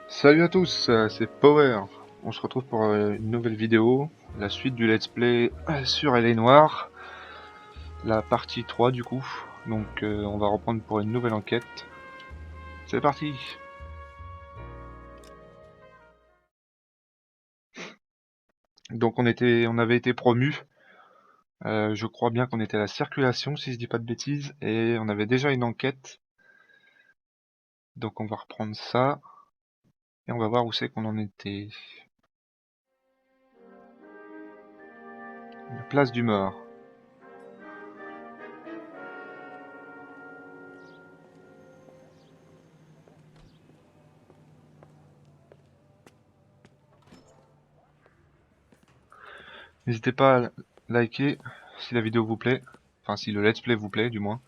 Salut à tous, c'est Power. On se retrouve pour une nouvelle vidéo, la suite du let's play sur Elle est Noire, la partie 3 du coup. Donc on va reprendre pour une nouvelle enquête. C'est parti. Donc on avait été promu. Je crois bien qu'on était à la circulation, si je dis pas de bêtises, et on avait déjà une enquête. Donc on va reprendre ça, et on va voir où c'est qu'on en était. La place du Mort. N'hésitez pas à liker si la vidéo vous plaît, enfin si le let's play vous plaît du moins.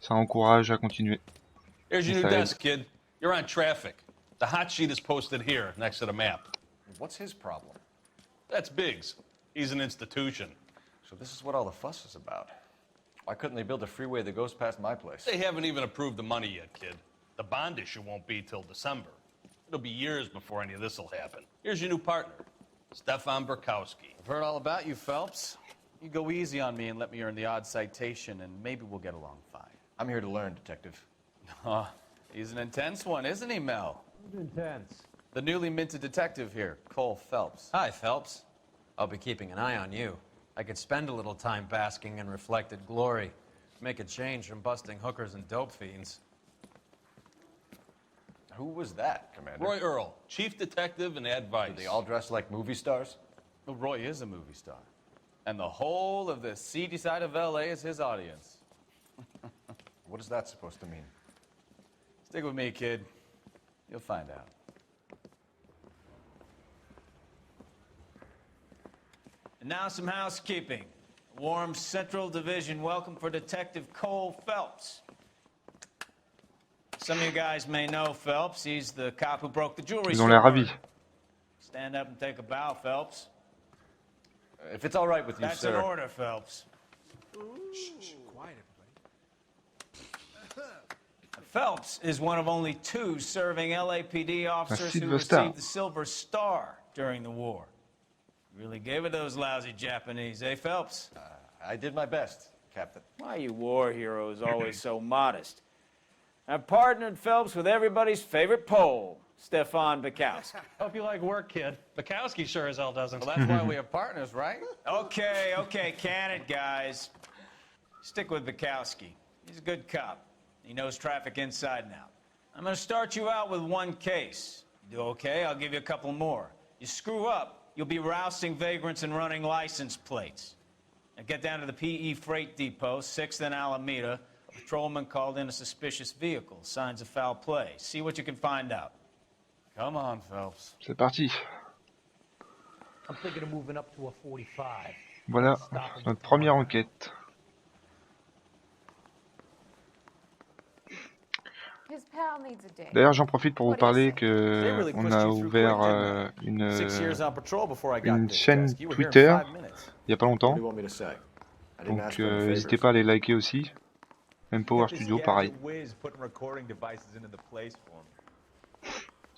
Ça encourage à continuer. Here's your new desk, kid. You're on traffic. The hot sheet is posted here, next to the map. What's his problem? That's Biggs. He's an institution. So this is what all the fuss is about. Why couldn't they build a freeway that goes past my place? They haven't even approved the money yet, kid. The bond issue won't be till December. It'll be years before any of this will happen. Here's your new partner, Stefan Burkowski. I've heard all about you, Phelps. You go easy on me and let me earn the odd citation, and maybe we'll get along fine. I'm here to learn, Detective. He's an intense one, isn't he, Mel? Who's intense? The newly minted detective here, Cole Phelps. Hi, Phelps. I'll be keeping an eye on you. I could spend a little time basking in reflected glory. Make a change from busting hookers and dope fiends. Who was that, Commander? Roy Earl, chief detective and advice. Are they all dressed like movie stars? Well, Roy is a movie star. And the whole of the seedy side of L.A. is his audience. What is that supposed to mean? Stick with me, kid. You'll find out. And now some housekeeping. Warm Central Division welcome for Detective Cole Phelps. Some of you guys may know Phelps. He's the cop who broke the jewelry Ils ont l'air store. ravis. Stand up and take a bow, Phelps. If it's all right with you, That's sir. an order, Phelps. Shh, quiet, everybody. Phelps is one of only two serving LAPD officers who Silver Star. received the Silver Star during the war. Really gave it those lousy Japanese, eh, Phelps? I did my best, Captain. Why you war heroes always so modest? I've partnered Phelps with everybody's favorite Pole, Stefan Burkowski. Hope you like work, kid. Bukowski sure as hell doesn't. Well, that's why we are partners, right? Okay, can it, guys. Stick with Burkowski. He's a good cop. He knows traffic inside and out. I'm going to start you out with one case. You do okay, I'll give you a couple more. You screw up, you'll be rousting vagrants and running license plates. Now get down to the PE Freight Depot, 6th and Alameda. A patrolman called in a suspicious vehicle. Signs of foul play. See what you can find out. Come on, Phelps. C'est parti. I'm thinking of moving up to a 45. Voilà notre première enquête. D'ailleurs, j'en profite pour vous parler que on a ouvert une chaîne Twitter il y a pas longtemps. Donc n'hésitez pas à les liker aussi. Même Power Studio, pareil.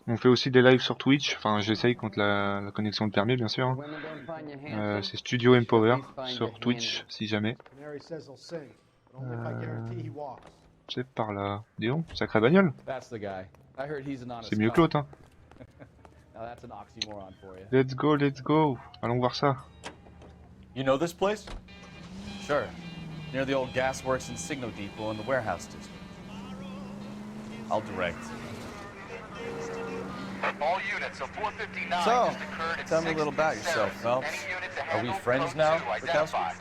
On fait aussi des lives sur Twitch. Enfin, j'essaye quand la connexion le permet, bien sûr. C'est Studio Empower sur Twitch, si jamais. C'est par là. Dis donc, sacrée bagnole. C'est mieux que l'autre, hein. Let's go. Allons voir ça. You know this place? Sure. Near the old gasworks and signal depot in the warehouse district. I'll direct. All units, so 459 So, just occurred at tell me a little about 6th yourself, and Phelps. Any unit to Are we handle friends code now, 2 Burkowski? identified.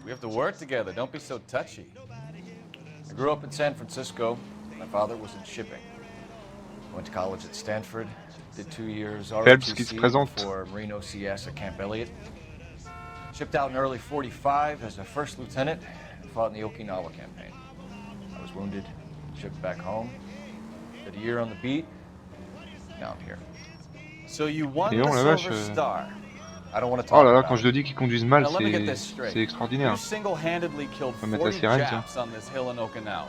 We have to work together. Don't be so touchy. I grew up in San Francisco. My father was in shipping. Went to college at Stanford. Did 2 years Phelps qui se ROTC présente. for Marine OCS at Camp Elliott. Shipped out in early 45 as a first lieutenant and fought in the Okinawa campaign. I was wounded, shipped back home. Did a year on the beat. Now I'm here. So you won Et the oh la Silver vache. Star. I don't want to talk Oh là là, about quand je le dis qu'ils conduisent mal, Now let me get this c'est straight. extraordinaire. You single-handedly killed On va mettre la 40 sirène, Japs on this hill in Okinawa.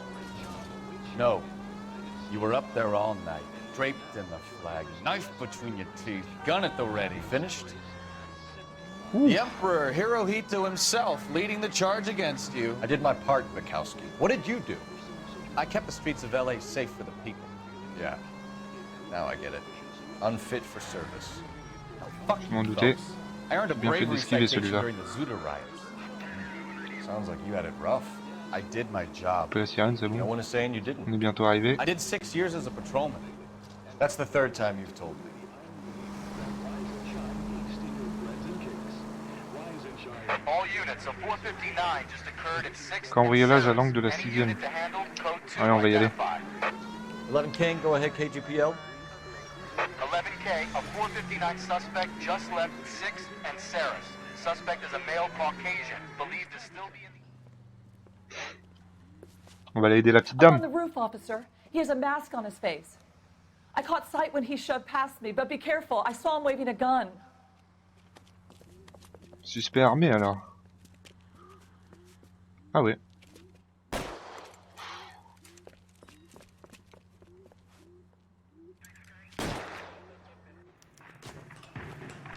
No. You were up there all night, draped in the flag, knife between your teeth, gun at the ready. Finished? Ouh. The Emperor Hirohito himself leading the charge against you. I did my part, Bukowski. What did you do? I kept the streets of LA safe for the people. Yeah. Now I get it. Unfit for service. Now, fuck Je m'en you, doutais. folks. I earned a Bien fait bravery d'esquiver citation celui-là. during the Zuda riots. Sounds like you had it rough. I did my job. Un peu la sirène, c'est No bon. one is saying you didn't. On est bientôt arrivé. I did 6 years as a patrolman. That's the third time you've told me. All units, a 459 just occurred at 6th. Cambriolage à l'angle de la 6e. Allez, on va y aller. 11 King, go ahead, KGPL. 11K, a 459 suspect just left 6th and Saris. Suspect is a male Caucasian, believed to still be in the... On va aller aider la petite Up on dame. the roof, officer. He has a mask on his face. I caught sight when he shoved past me, but be careful. I saw him waving a gun. Suspect armé alors. Ah ouais.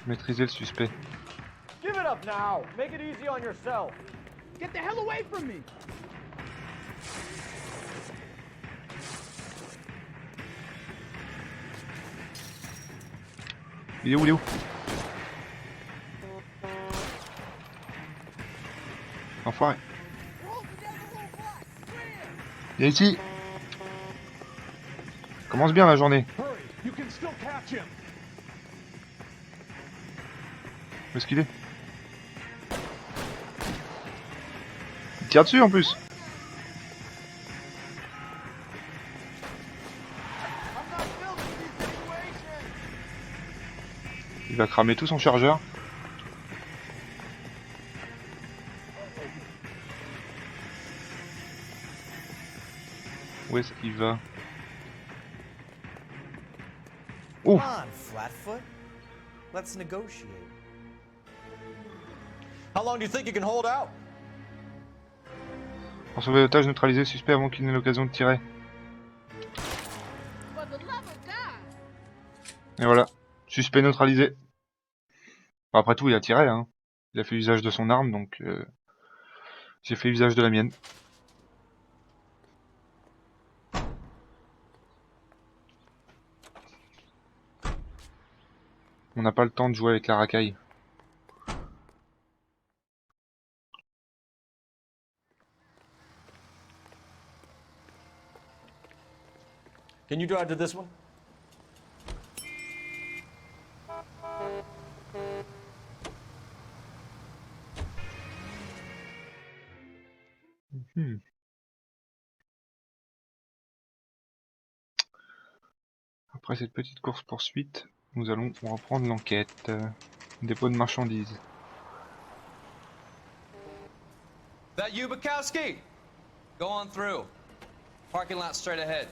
Maîtriser le suspect. Give it up now. Make it easy on yourself. Get the hell away from me! Il est où, il est où? Enfoiré. Viens ici. Commence bien la journée. You can still catch him. Où est-ce qu'il est? Il tire dessus en plus. Il va cramer tout son chargeur. Où est-ce qu'il va? Ouh! Come on, Flatfoot. Let's negotiate. How long do you think you can hold out? Pour sauver l'otage, neutraliser le suspect avant qu'il n'ait l'occasion de tirer. Et voilà. Suspect neutralisé. Bon, après tout, il a tiré, hein. Il a fait usage de son arme, donc j'ai fait usage de la mienne. On n'a pas le temps de jouer avec la racaille. Can you drive to this one? Après cette petite course-poursuite, nous allons reprendre l'enquête. Dépôt de marchandises. That you, Bukowski? Go on through. Parking lot straight ahead.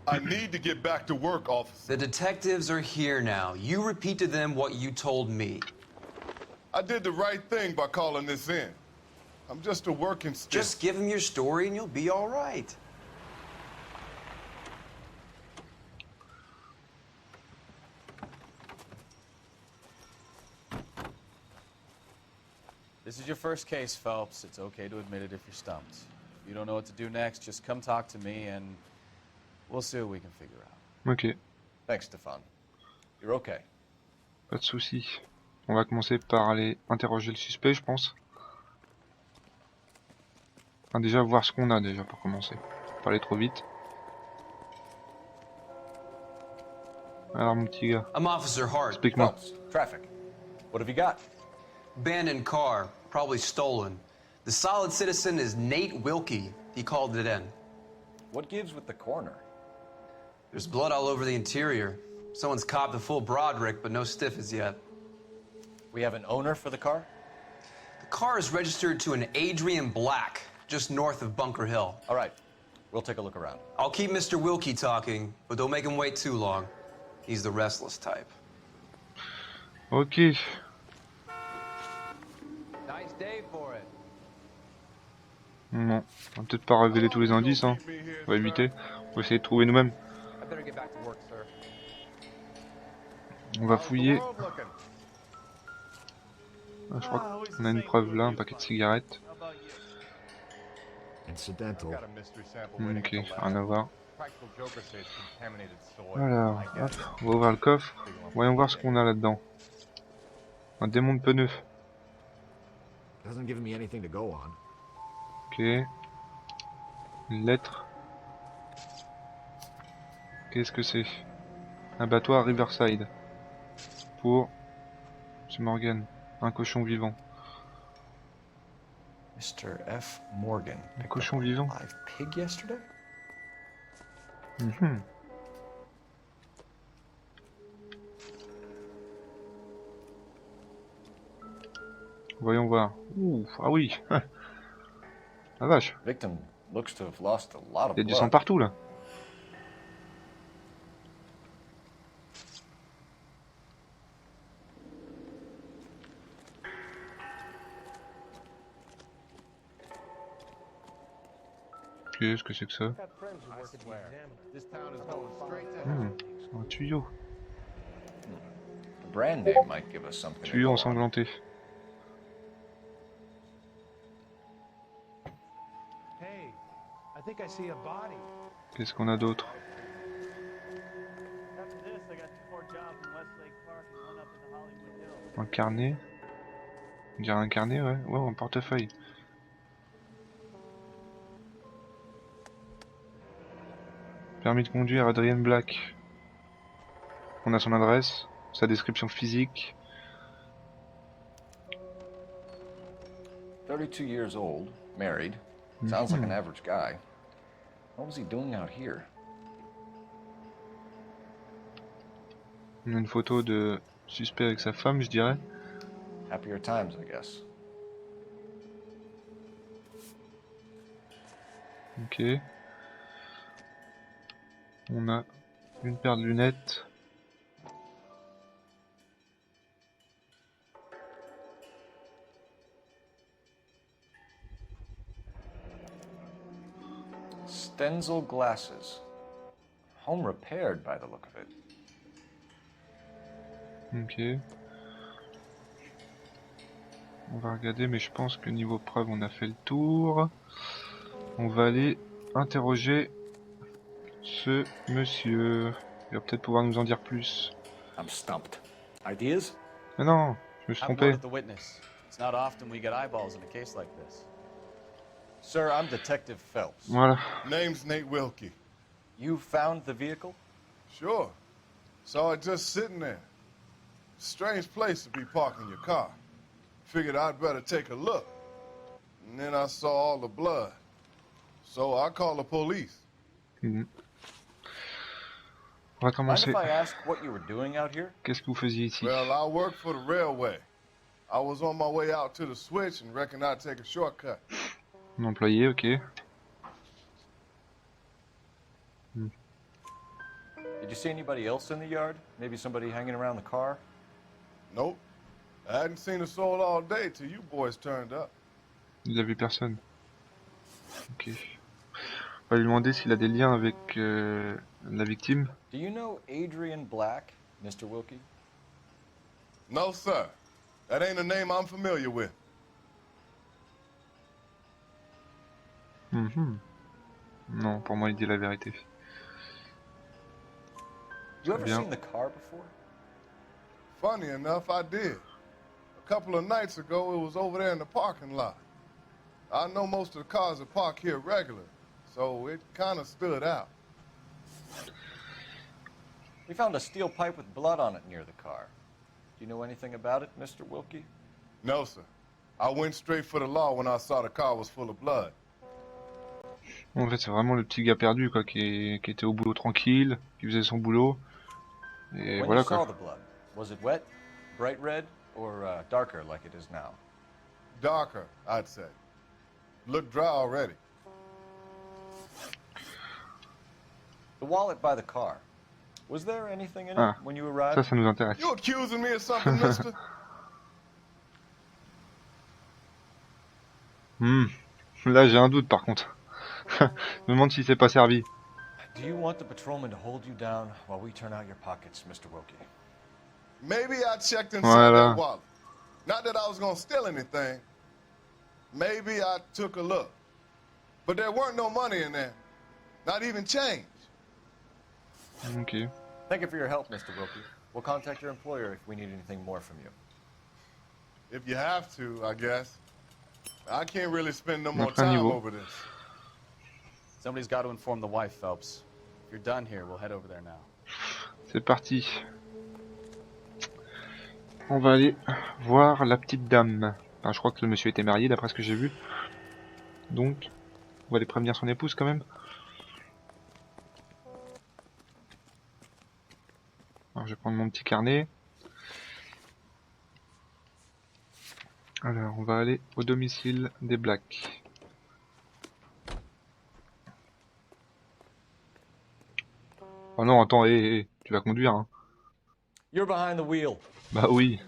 I need to get back to work, officer. The detectives are here now. You repeat to them what you told me. I did the right thing by calling this in. I'm just a working stiff. Just give them your story and you'll be all right. This is your first case, Phelps. It's okay to admit it if you're stumped. If you don't know what to do next, just come talk to me and we'll see what we can figure out. Ok, Thanks, Stefan. You're okay. pas de soucis. On va commencer par aller interroger le suspect, je pense. Enfin, déjà voir ce qu'on a déjà pour commencer. Pas aller trop vite. Alors mon petit gars, I'm Officer Hart. explique-moi. Phelps, traffic. What have you got? Abandoned car, probably stolen. The solid citizen is Nate Wilkie. He called it in. What gives with the coroner? There's blood all over the interior. Someone's copped the full Broderick, but no stiff as yet. We have an owner for the car? The car is registered to an Adrian Black, just north of Bunker Hill. All right. We'll take a look around. I'll keep Mr. Wilkie talking, but don't make him wait too long. He's the restless type. Ok. Nice Non, on va peut-être pas révéler tous les indices, hein. On va éviter. On va essayer de trouver nous-mêmes. On va fouiller. Ah, je crois qu'on a une preuve là, un paquet de cigarettes. Ok, rien à voir. Alors, hop, on va ouvrir le coffre. Voyons voir ce qu'on a là-dedans. Un démon de pneus. Ok. Une lettre. Qu'est-ce que c'est? Un bateau à Riverside. Pour... c'est Morgan. Un cochon vivant. Mr. F. Morgan. Un cochon vivant. Live pig yesterday? Mhm. Voyons voir. Ouh, ah oui. La vache. Victim looks to have lost a lot of Il y a du blood. sang partout là. Qu'est-ce que c'est que ça? Un tuyau. The brand name might give us something. Tuyau ensanglanté. Qu'est-ce qu'on a d'autre? Un carnet. On dirait un carnet, ouais. Ouais, un portefeuille. Permis de conduire, Adrian Black. On a son adresse, sa description physique. 32 years old, married. Sounds like an average guy. What was he doing out here? On a une photo de suspect avec sa femme, je dirais. Happier times, I guess. Ok. On a une paire de lunettes. Stenzel glasses. Home repaired by the look of it. Ok. On va regarder, mais je pense que niveau preuve, on a fait le tour. On va aller interroger ce monsieur. Il va peut-être pouvoir nous en dire plus. I'm stumped. Ideas? Mais non, je me suis trompé. It's not often we get eyeballs in a case like this. Sir, I'm Detective Phelps. Voilà. Name's Nate Wilkie. You found the vehicle? Sure. Saw it just sitting there. Strange place to be parking your car. Figured I'd better take a look. And then I saw all the blood. So I called the police. On va commencer. Mind if I ask what you were doing out here? Qu'est-ce que vous faisiez ici? Well, I work for the railway. I was on my way out to the switch and reckoned I'd take a shortcut. Un employé, ok. Did you see anybody else in the yard? Maybe somebody hanging around the car? Nope. I hadn't seen a soul all day till you boys turned up. Il a vu personne. Ok. On va lui demander s'il a des liens avec la victime. Do you know Adrian Black, Mr. Wilkie? No, sir. That ain't a name I'm familiar with. Non, pour moi, il dit la vérité. You ever Bien. seen the car before? Funny enough, I did. A couple of nights ago, it was over there in the parking lot. I know most of the cars are parked here regular, so it kind of stood out. We found a steel pipe with blood on it near the car. Do you know anything about it, Mr. Wilkie? No, sir. I went straight for the law when I saw the car was full of blood. En fait, c'est vraiment le petit gars perdu, quoi, qui était au boulot tranquille, qui faisait son boulot. Et When voilà, you saw quoi. the blood, was it wet, bright red, or darker like it is now? Darker, I'd say. Looked dry already. The wallet by the car. Was there anything in it Ah, when you arrived? ça nous intéresse. You accusing me of something, mister? Là j'ai un doute par contre. Je me demande si c'est pas servi. Do you want the patrolman to hold you down while we turn out your pockets, Mr. Wilkie? Maybe I checked inside Voilà. that wallet. Not that I was gonna steal anything. Maybe I took a look. But there weren't no money in there. Not even change. Ok. Thank you for your help, Mr. Wilkie. We'll contact your employer if we need anything more from you. If you have to, I guess. I can't really spend no more Notre time niveau. over this. Somebody's got to inform the wife, Phelps. If you're done here, we'll head over there now. C'est parti. On va aller voir la petite dame. Enfin, je crois que le monsieur était marié d'après ce que j'ai vu. Donc, on va aller prévenir son épouse quand même. Alors, je vais prendre mon petit carnet. Alors, on va aller au domicile des Blacks. Oh non, attends, tu vas conduire, hein. You're behind the wheel. Bah oui.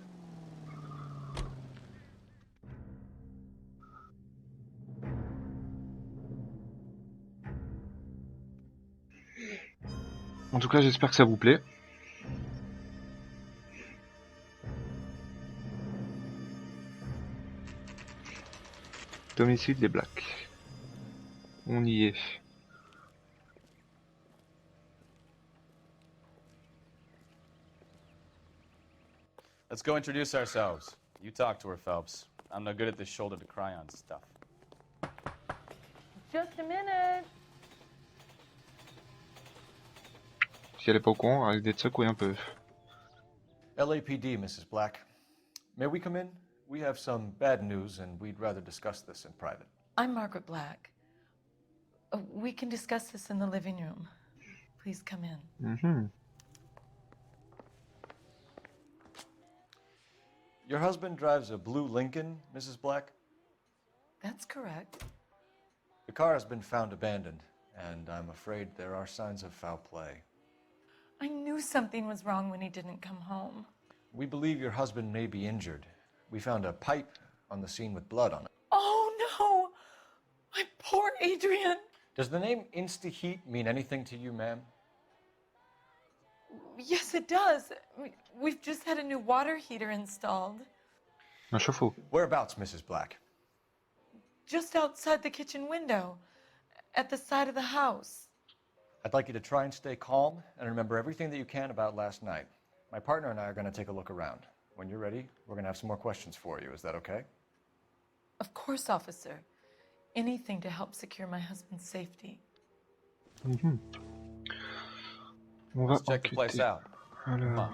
En tout cas, j'espère que ça vous plaît. Domicile des Blacks. On y est. Let's go introduce ourselves. You talk to her, Phelps. I'm no good at this shoulder to cry on stuff. Just a minute. Si elle est pas au courant, elle risque d'être secouée un peu. LAPD, Mrs. Black. May we come in? We have some bad news, and we'd rather discuss this in private. I'm Margaret Black. We can discuss this in the living room. Please come in. Your husband drives a blue Lincoln, Mrs. Black? That's correct. The car has been found abandoned, and I'm afraid there are signs of foul play. I knew something was wrong when he didn't come home. We believe your husband may be injured. We found a pipe on the scene with blood on it. Oh, no! My poor Adrian! Does the name Insta-Heat mean anything to you, ma'am? Yes, it does. We've just had a new water heater installed. Un chauffe-eau. Whereabouts, Mrs. Black? Just outside the kitchen window, at the side of the house. I'd like you to try and stay calm and remember everything that you can about last night. My partner and I are going to take a look around. When you're ready, we're going to have some more questions for you. Is that okay? Of course, officer. Anything to help secure my husband's safety. On va Let's check the place out. Come Alors, on.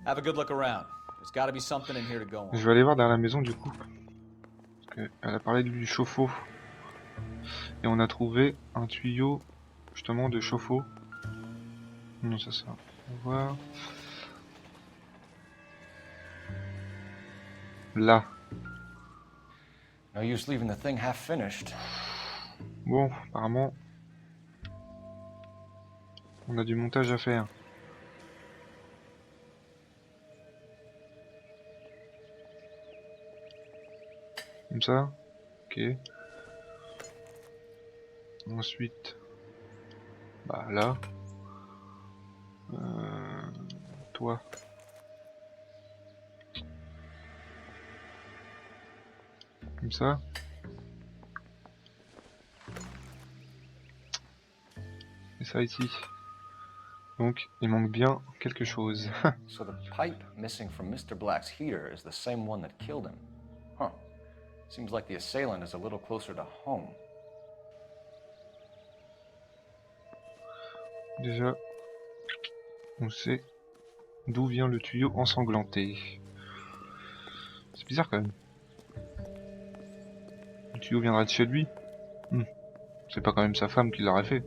Have a good look around. There's got to be something in here to go on. je vais aller voir dans la maison du coup. Parce qu'elle a parlé du chauffe-eau. Et on a trouvé un tuyau justement de chauffe-eau. Non, ça sert. On va voir. Là. No use leaving the thing half finished. Bon, apparemment, on a du montage à faire. Comme ça. Ok. Ensuite, bah là. Toi. Comme ça. Et ça ici. Donc, il manque bien quelque chose. So the pipe missing from Mr. Black's heater is the same one that killed him. Huh. Seems like the assailant is a little closer to home. Déjà, on sait d'où vient le tuyau ensanglanté. C'est bizarre quand même. Le tuyau viendrait de chez lui. C'est pas quand même sa femme qui l'aurait fait.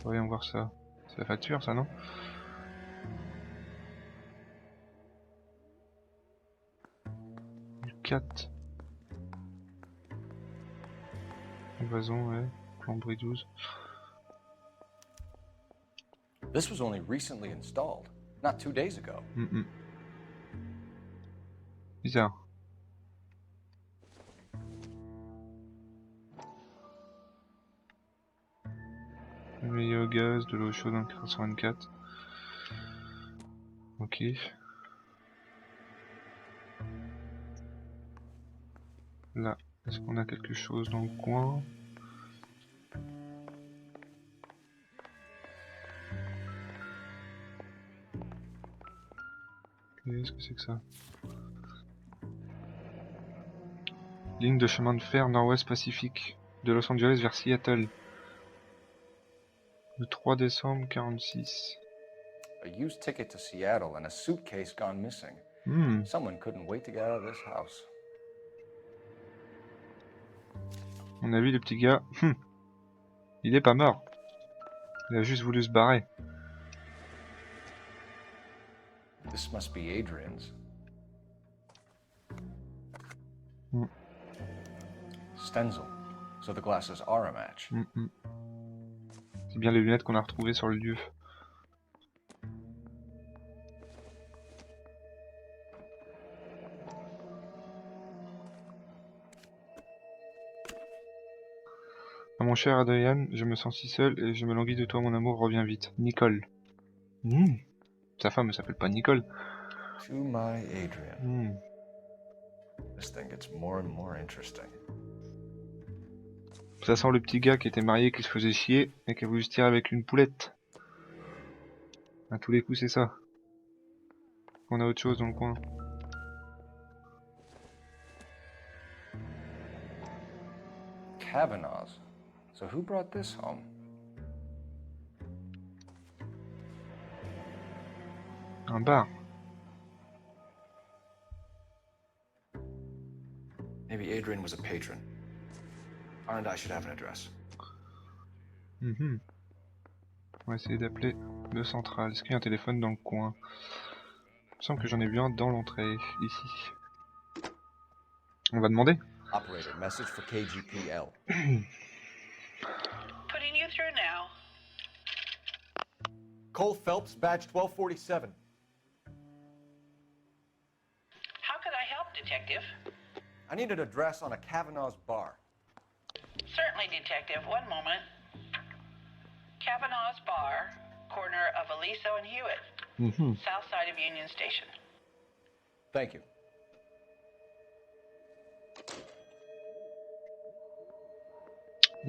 Voyons voir ça. C'est la facture ça, non? Du 4. Évasion, ouais. Plomberie 12. This was only recently installed, not 2 days ago. Bizarre. Réveillé au gaz, de l'eau chaude en 424. Ok. Là, est-ce qu'on a quelque chose dans le coin? Qu'est-ce que c'est que ça? Ligne de chemin de fer nord-ouest Pacifique, de Los Angeles vers Seattle. Le 3 décembre 46. A used ticket to Seattle and a suitcase gone missing. Someone couldn't wait to get out of this house. À mon avis, le petit gars, il est pas mort. Il a juste voulu se barrer. This must be Adrian's. Stencil. So the glasses are a match. C'est bien les lunettes qu'on a retrouvées sur le lieu. Ah, mon cher Adrien, je me sens si seul et je me languis de toi, mon amour, reviens vite. Nicole. Sa femme ne s'appelle pas Nicole. To my Adrian. This thing gets more and more interesting. Ça sent le petit gars qui était marié, qui se faisait chier et qui a voulu se tirer avec une poulette. À tous les coups, c'est ça. On a autre chose dans le coin. Kavanaugh's. So who brought this home? Un bar. Maybe Adrian was a patron. R and I should have an address. On va essayer d'appeler le central. Est-ce qu'il y a un téléphone dans le coin? Il me semble que j'en ai vu un dans l'entrée, ici. On va demander. Operator, message for KGPL. Putting you through now. Cole Phelps, badge 1247. How could I help, Detective? I need an address on a Kavanaugh's bar. Certainly, Detective. One moment. Kavanaugh's Bar, corner of Aliso and Hewitt. South side of Union Station. Thank you.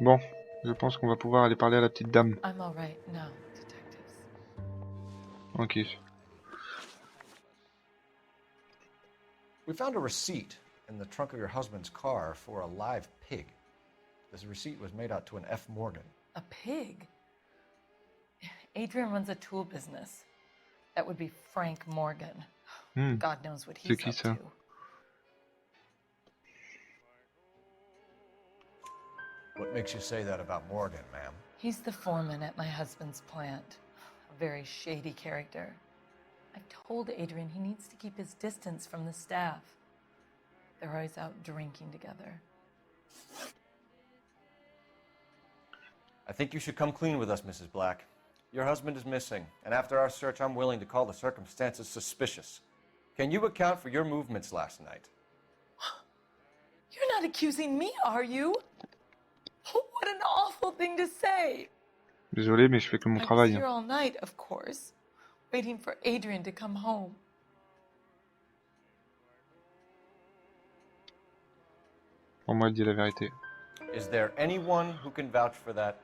Bon, je pense qu'on va pouvoir aller parler à la petite dame. I'm all right now, detectives. Ok. We found a receipt in the trunk of your husband's car for a live pig. This receipt was made out to an F. Morgan. A pig? Adrian runs a tool business. That would be Frank Morgan. God knows what he's up to. What makes you say that about Morgan, ma'am? He's the foreman at my husband's plant. A very shady character. I've told Adrian he needs to keep his distance from the staff. They're always out drinking together. I think you should come clean with us, Mrs. Black. Your husband is missing, and after our search, I'm willing to call the circumstances suspicious. Can you account for your movements last night? You're not accusing me, are you? What an awful thing to say. Désolé, mais je fais que mon I travail. was here all night, of course, waiting for Adrian to come home. Pour moi, elle dit la vérité. Is there anyone who can vouch for that?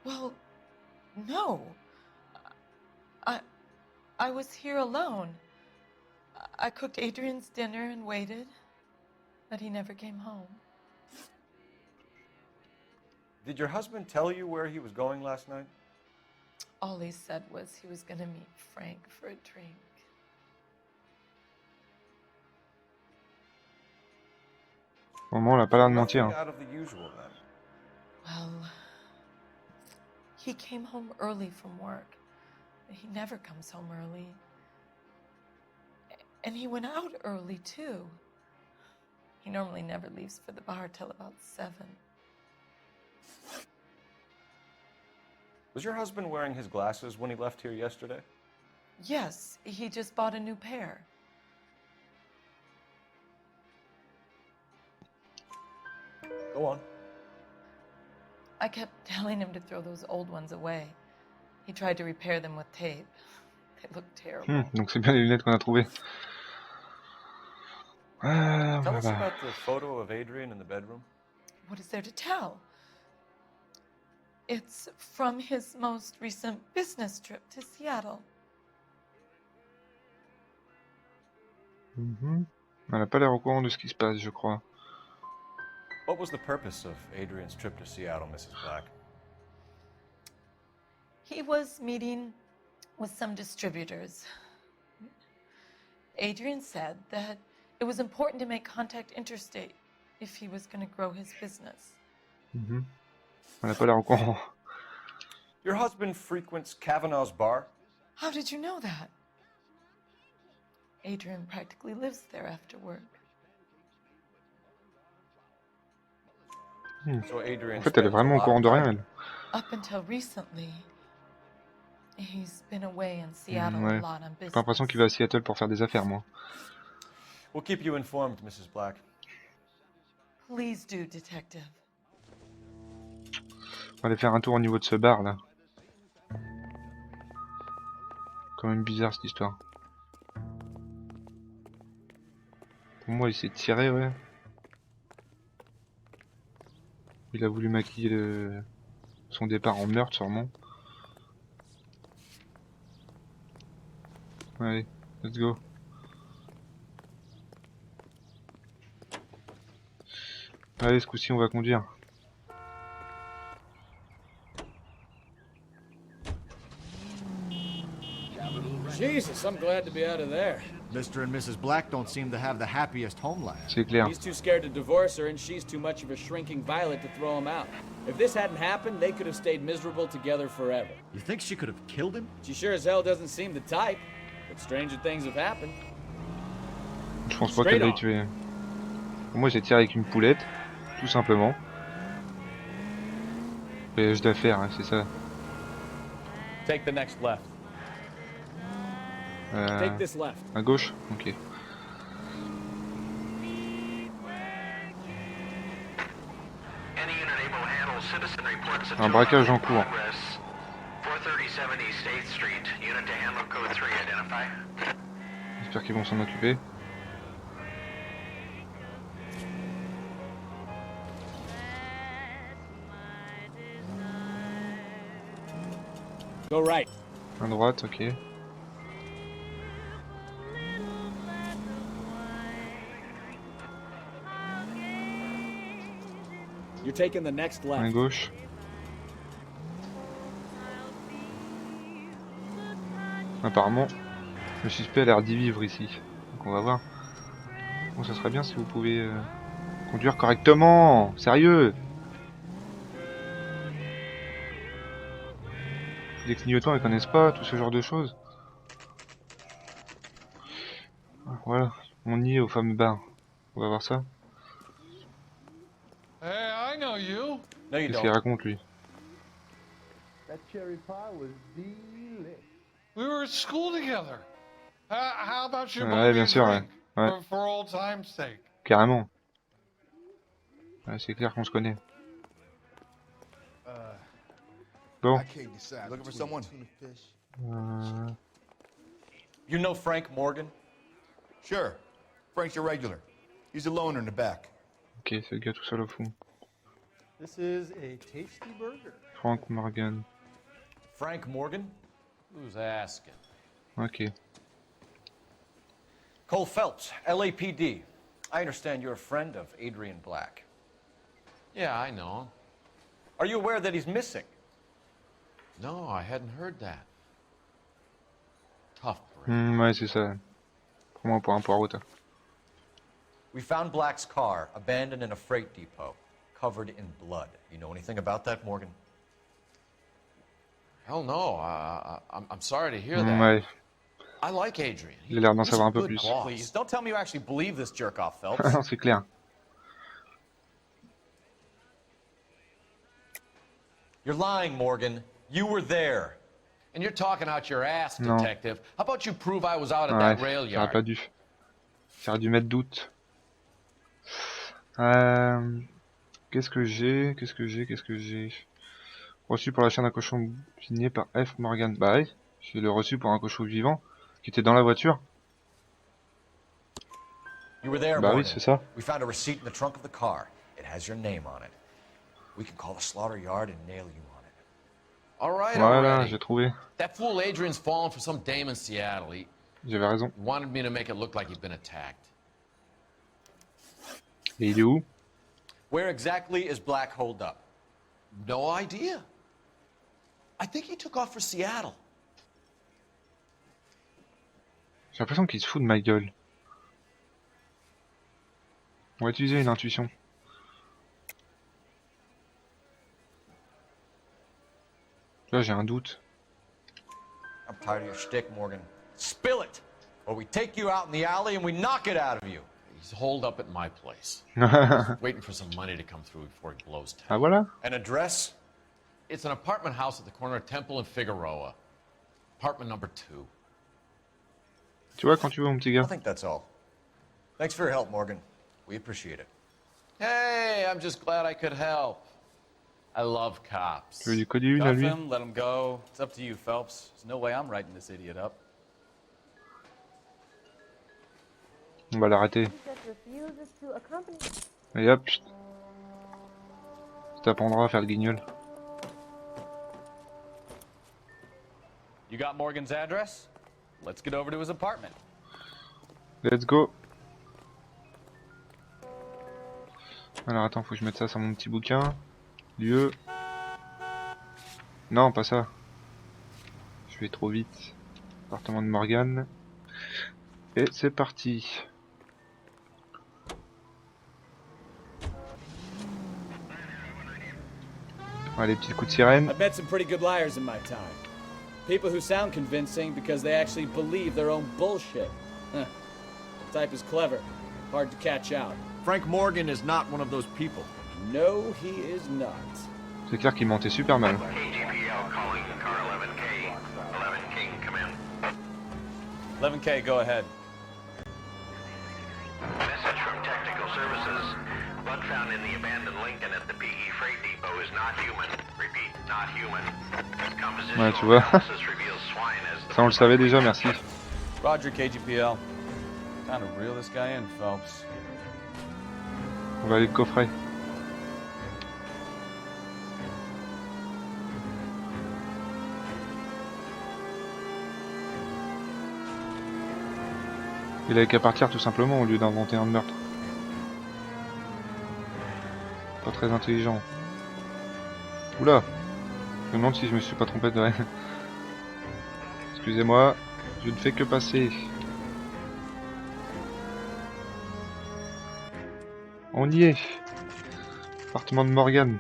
Well, no. I was here alone. I cooked Adrian's dinner and waited, but he never came home. Did your husband tell you where he was going last night? All he said was he was going to meet Frank for a drink. Au moment, elle a pas l'air de mentir. Nothing out of the usual, then. Well, he came home early from work. He never comes home early. And he went out early, too. He normally never leaves for the bar till about 7. Was your husband wearing his glasses when he left here yesterday? Yes, he just bought a new pair. Go on. I kept telling him to throw those old ones away. He tried to repair them with tape. They look terrible. Donc c'est bien les lunettes qu'on a trouvées. Tell us about the photo of Adrian in the bedroom. What is there to tell? It's from his most recent business trip to Seattle. Elle n'a pas l'air au courant de ce qui se passe, je crois. What was the purpose of Adrian's trip to Seattle, Mrs. Black? He was meeting with some distributors. Adrian said that it was important to make contact interstate if he was going to grow his business. Elle n'a pas l'air au courant. Your husband frequents Kavanaugh's bar? How did you know that? Adrian practically lives there after work. So Adrian En fait, elle est vraiment au courant de rien, elle. Up until recently, he's been away in Seattle Ouais. a lot on J'ai business. pas l'impression qu'il va à Seattle pour faire des affaires, moi. We'll keep you informed, Mrs. Black. Please do, detective. On va aller faire un tour au niveau de ce bar, là. Quand même bizarre, cette histoire. Pour moi, il s'est tiré, ouais. Il a voulu maquiller son départ en meurtre, sûrement. Allez, let's go. Allez, ce coup-ci, on va conduire. Jesus, I'm glad to be out of there. Mr. and Mrs. Black don't seem to have the happiest home life. C'est clair. He's too scared to divorce her, and she's too much of a shrinking violet to throw him out. If this hadn't happened, they could have stayed miserable together forever. You think she could have killed him? She sure as hell doesn't seem the type, but stranger things have happened. Je pense pas qu'elle l'ait tué. Pour moi, j'ai tiré avec une poulette, tout simplement. Voyage d'affaires, hein, c'est ça. Take the next left. Take this left. À gauche? Ok. Un braquage en cours. 437 East 8th Street. Unit to handle code 3. Identify. J'espère qu'ils vont s'en occuper. Go right. À droite, ok. You're taking the next left. À gauche. Apparemment, le suspect a l'air d'y vivre ici. Donc on va voir. Bon, ça serait bien si vous pouvez conduire correctement. Sérieux. Les clignotants, ils connaissent pas tout ce genre de choses. Voilà, on y est au fameux bar. On va voir ça. Hey, I know you. Qu'est-ce qu'il raconte lui? That cherry pie was delish. We were at school together. How about you? Ouais, bien sûr, ouais. Ouais. For old time's sake. Carrément. Ouais, c'est clair qu'on se connaît. Bon. Looking for someone? You know Frank Morgan? Sure. Frank's a regular. He's a loner in the back. Ok, c'est le gars tout seul au fond. This is a tasty burger. Frank Morgan. Frank Morgan? Who's asking? Ok. Cole Phelps, LAPD. I understand you're a friend of Adrian Black. Yeah, I know. Are you aware that he's missing? No, I hadn't heard that. Tough. Ouais, c'est ça. Prends-moi pour un poireau, toi. We found Black's car abandoned in a freight depot, covered in blood. You know anything about that, Morgan? Hell no. I'm sorry to hear that. Ouais. I like Adrian. Il a l'air d'en savoir un peu plus. Please, don't tell me you actually believe this jerk-off, Phelps. Non, c'est clair. You're lying, Morgan. You were there. And you're talking out your ass, Non. detective. How about you prove I was out at Ouais, that rail j'aurais yard? pas dû. J'aurais dû mettre doute. Qu'est-ce que j'ai? Reçu pour l'achat d'un cochon signé par F. Morgan. Bah oui, j'ai le reçu pour un cochon vivant qui était dans la voiture. You were there, Bah oui, Morgan. c'est ça. We found a receipt in the trunk of the car. It has your name on it. We can call the slaughter yard and nail you on it. All right, Voilà, already. j'ai trouvé. That fool Adrian's fallen for some dame in Seattle. He J'avais raison. wanted me to make it look like he'd been attacked. Et il est où? Where exactly is Black holed up? No idea. I think he took off for Seattle. J'ai l'impression qu'il se fout de ma gueule. On va utiliser une intuition. Là, j'ai un doute. I'm tired of your shtick, Morgan. Spill it! Or we take you out in the alley and we knock it out of you. He's holed up at my place. Just waiting for some money to come through before he blows town. Ah voilà. An address? It's an apartment house at the corner of Temple and Figueroa. Apartment number 2. Tu vois quand tu veux, mon petit I gars. think that's all. Thanks for your help, Morgan. We appreciate it. Hey, I'm just glad I could help. I love cops. Tu veux du colis, là, Cuff lui? him, let him go. It's up to you, Phelps. There's no way I'm writing this idiot up. On va l'arrêter. Et hop. Tu t'apprendras à faire le guignol. You got Morgan's address? Let's get over to his apartment. Let's go. Alors attends, faut que je mette ça sur mon petit bouquin. Lieu. Non, pas ça. Je vais trop vite. Appartement de Morgan. Et c'est parti. Allez, petits coups de sirène. I've met some pretty good liars in my time. People who sound convincing because they actually believe their own bullshit. Huh. The type is clever, hard to catch out. Frank Morgan is not one of those people. No, he is not. C'est clair qu'il mentait super mal. KGPL calling car 11K. 11K, come in. 11K, go ahead. Message from Technical Services. Blood found in the abandoned Lincoln at the PE Freight Depot is not human. Repeat, not human. Ouais, tu vois. Analysis reveals swine as Ça, on le savait déjà, merci. Roger, KGPL. Time to reel this guy in, Phelps. On va aller le coffret. Il avait qu'à partir tout simplement au lieu d'inventer un meurtre. Pas très intelligent. Oula! Je me demande si je me suis pas trompé de... Excusez-moi, je ne fais que passer. On y est! Appartement de Morgan.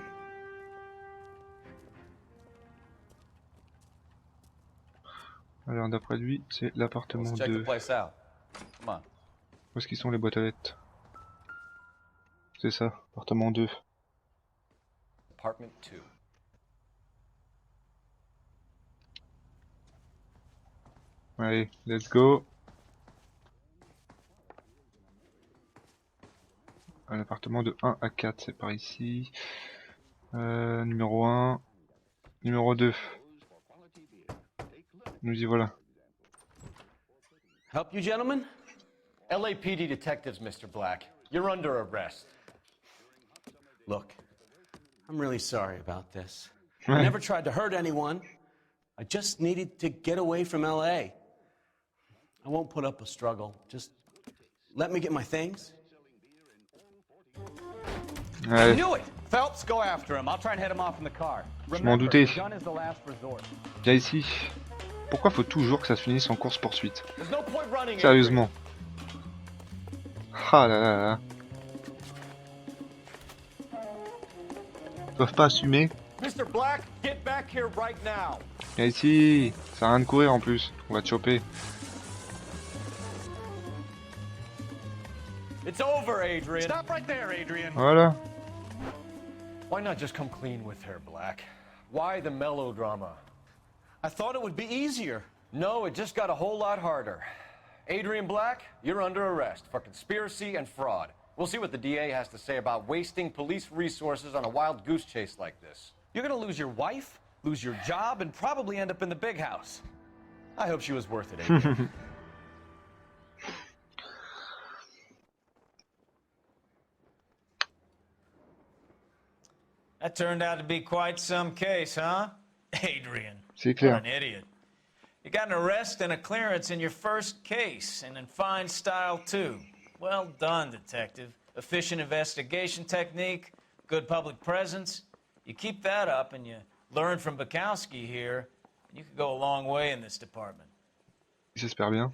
Alors d'après lui, c'est l'appartement Let's check the de... place out. Come on. Où est-ce qu'ils sont les boîtes à lettres? C'est ça, appartement 2. Apartment 2. Allez, let's go. L'appartement de 1 à 4, c'est par ici. Numéro 1. Numéro 2. Nous y voilà. Help you, gentlemen? LAPD detectives, Mr. Black. You're under arrest. Look, I'm really sorry about this. I never tried to hurt anyone. I just needed to get away from LA. I won't put up a struggle. Just let me get my things. Ouais. I knew it! Phelps, go after him. I'll try and head him off in the car. Je m'en doutais. Gun is the last resort. Viens ici. Pourquoi faut toujours que ça se finisse en course-poursuite? There's no point running. Sérieusement. Ah là là là. Ils doivent pas assumer. Mr. Black, get back here right now. Viens ici. Ça sert à rien de courir en plus. On va te choper. It's over, Adrian. Stop right there, Adrian. Voilà. Why not just come clean with her, Black? Why the melodrama? I thought it would be easier. No, it just got a whole lot harder. Adrian Black, you're under arrest for conspiracy and fraud. We'll see what the DA has to say about wasting police resources on a wild goose chase like this. You're gonna lose your wife, lose your job, and probably end up in the big house. I hope she was worth it, Adrian. That turned out to be quite some case, huh? Adrian. C'est clair. What an idiot. You got an arrest and a clearance in your first case, and in fine style, too. Well done, detective. Efficient investigation technique, good public presence. You keep that up and you learn from Bukowski here, and you could go a long way in this department. J'espère bien.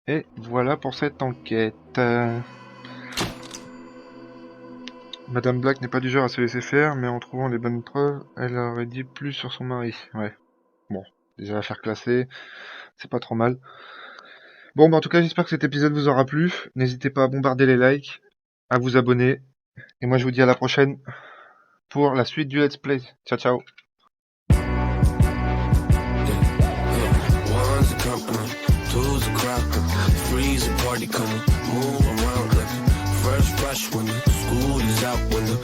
Et voilà pour cette enquête. Madame Black n'est pas du genre à se laisser faire, mais en trouvant les bonnes preuves, elle aurait dit plus sur son mari. Ouais. Bon, déjà l'affaire classée, c'est pas trop mal. Bon, bah en tout cas, j'espère que cet épisode vous aura plu. N'hésitez pas à bombarder les likes, à vous abonner. Et moi, je vous dis à la prochaine pour la suite du Let's Play. Ciao, ciao. Two's a crowd, freeze a party coming, move around like fresh when the school is out, when the